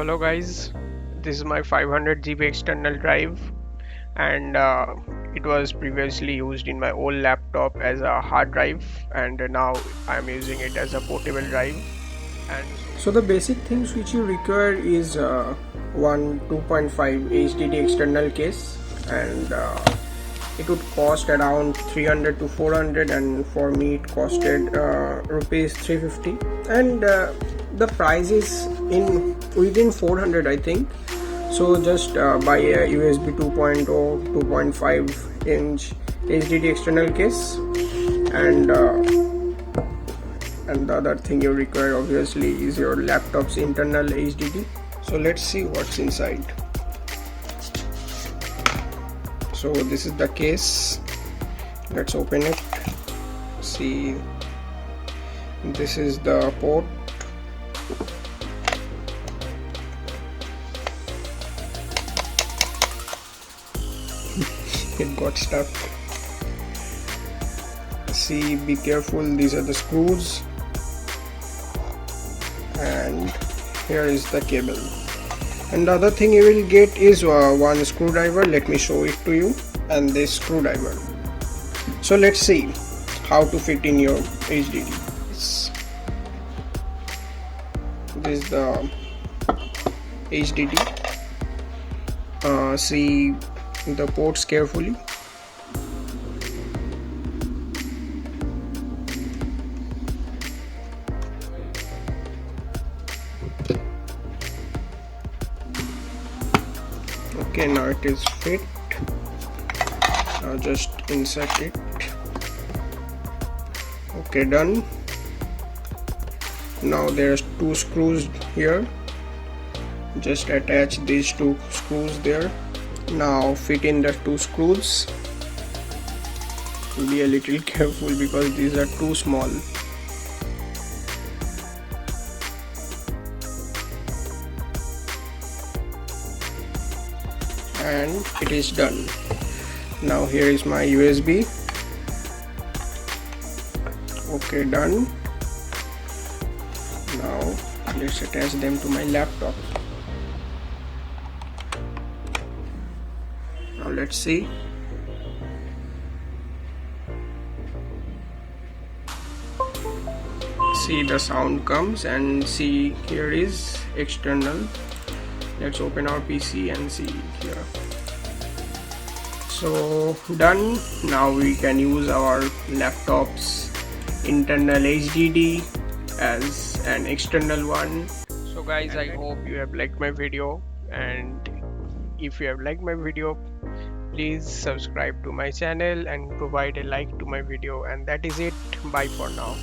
Hello guys, this is my 500 GB external drive, and it was previously used in my old laptop as a hard drive, and now I'm using it as a portable drive. And So the basic things which you require is one 2.5 HDD external case, and it would cost around 300 to 400, and for me it costed rupees 350, and the price is in within 400 I think. So just buy a USB 2.0 2.5 inch HDD external case, and the other thing you require obviously is your laptop's internal HDD. So let's see what's inside. So this is the case. Let's open it. See, this is the port. It got stuck. See, be careful, these are the screws, and here is the cable. And the other thing you will get is one screwdriver. Let me show it to you, and this screwdriver. So let's see how to fit in your HDD. This is the HDD. See the ports carefully. Okay, now it is fit. Now just insert it. Okay, done. Now there's two screws here. Just attach these two screws there. Now fit in the two screws. Be a little careful because these are too small. And it is done. Now here is my USB. Okay, done. Now let's attach them to my laptop. Now let's see. See, the sound comes, and see, here is external. Let's open our PC and see here. So done. Now we can use our laptop's internal HDD as an external one. so guys, I hope you have liked my video, and if you have liked my video, please subscribe to my channel and provide a like to my video, and that is it. Bye for now.